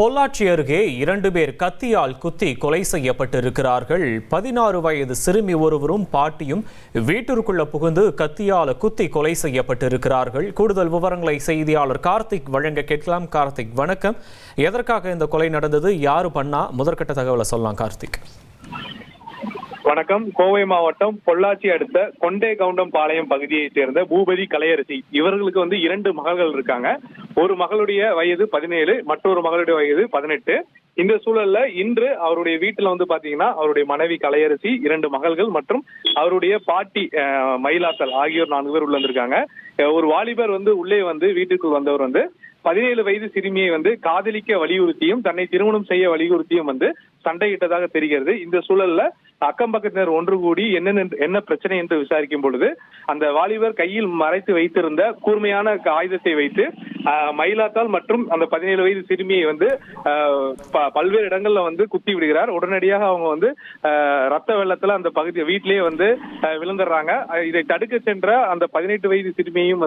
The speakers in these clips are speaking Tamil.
பொள்ளாச்சி அருகே 2 பேர் கத்தியால் குத்தி கொலை செய்யப்பட்டிருக்கிறார்கள். 16 வயது சிறுமி ஒருவரும் பாட்டியும் வீட்டிற்குள்ள புகுந்து கத்தியால் குத்தி கொலை செய்யப்பட்டிருக்கிறார்கள். கூடுதல் விவரங்களை செய்தியாளர் கார்த்திக் வழங்க கேட்கலாம். கார்த்திக், வணக்கம். எதற்காக இந்த கொலை நடந்தது, யாரு பண்ணா, முதற்கட்ட தகவலை சொல்லலாம் கார்த்திக். வணக்கம். கோவை மாவட்டம் பொள்ளாச்சி அடுத்த கொண்டே கவுண்டம் பாளையம் பகுதியைச் சேர்ந்த பூபதி கலையரசி இவர்களுக்கு 2 மகள்கள் இருக்காங்க. ஒரு மகளுடைய வயது 17, மற்றொரு மகளுடைய வயது 18. இந்த சூழல்ல இன்று அவருடைய வீட்டுல பாத்தீங்கன்னா அவருடைய மனைவி கலையரசி, 2 மகள்கள் மற்றும் அவருடைய பாட்டி மயிலாத்தல் ஆகியோர் 4 பேர் உள்ள வந்திருக்காங்க. ஒரு வாலிபர் உள்ளே வீட்டுக்குள் வந்தவர் 17 வயது சிறுமியை காதலிக்க வலியுறுத்தியும் தன்னை திருமணம் செய்ய வலியுறுத்தியும் சண்டையிட்டதாக தெரிகிறது. இந்த சூழல்ல அக்கம் பக்கத்தினர் ஒன்று கூடி என்ன பிரச்சனை என்று விசாரிக்கும் பொழுது அந்த வாலிபர் கையில் மறைத்து வைத்திருந்த கூர்மையான ஆயுதத்தை வைத்து மயிலாத்தால் மற்றும் அந்த 17 வயது சிறுமியை பல்வேறு இடங்கள்ல குத்தி விடுகிறார். உடனடியாக அவங்க ரத்த வெள்ளத்துல அந்த பகுதி வீட்டிலேயே விழுந்துடுறாங்க. இதை தடுக்க சென்ற அந்த 18 வயது சிறுமியையும்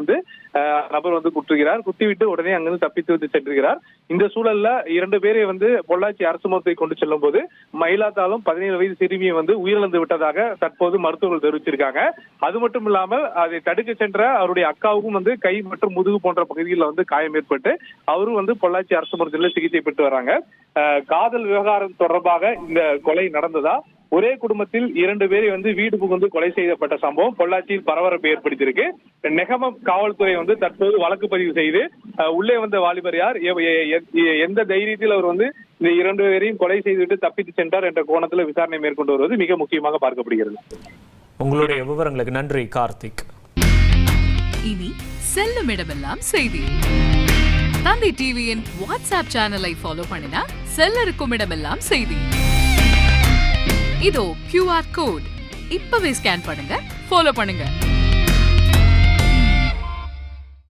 நபர் குற்றுகிறார். குத்திவிட்டு உடனே அங்கிருந்து தப்பித்து சென்றுகிறார். இந்த சூழல்ல 2 பேரை பொள்ளாச்சி அரசு மருத்துவத்தை கொண்டு செல்லும் போது மயிலாத்தாலும் 17 வயது சிறுமியை உயிரிழந்து விட்டதாக தற்போது மருத்துவர்கள் தெரிவிச்சிருக்காங்க. அது மட்டும் இல்லாமல் அதை தடுக்க சென்ற அவருடைய அக்காவுக்கும் கை மற்றும் முதுகு போன்ற பகுதிகளில் காயம் ஏற்பட்டு அவரும் பொள்ளாச்சி அரசு மருத்துவத்தில் சிகிச்சை பெற்று வராங்க. காதல் விவகாரம் தொடர்பாக இந்த கொலை நடந்ததா, ஒரே குடும்பத்தில் 2 பேரை வீடு புகுந்து கொலை செய்யப்பட்ட சம்பவம் பொள்ளாச்சியில் பரபரப்பை ஏற்படுத்தியிருக்கு. நெகமம் காவல்துறை தற்போது வழக்கு பதிவு செய்து உள்ளே வந்த வாலிபர் யார், எந்த தைரியத்தில் அவர் இந்த 2 பேரையும் கொலை செய்துவிட்டு தப்பித்து சென்றார் என்ற கோணத்தில் விசாரணை மேற்கொண்டு வருவது மிக முக்கியமாக பார்க்கப்படுகிறது. உங்களுடைய விவரங்களுக்கு நன்றி கார்த்திக். இனி செல்லும் இடமெல்லாம் செய்தி. தந்தை டிவியின் வாட்ஸ்அப் சேனலை ஃபாலோ பண்ணினா செல்ல இருக்கும் இடமெல்லாம் செய்தி. இதோ QR கோட் இப்பவே ஸ்கேன் பண்ணுங்க, ஃபாலோ பண்ணுங்க.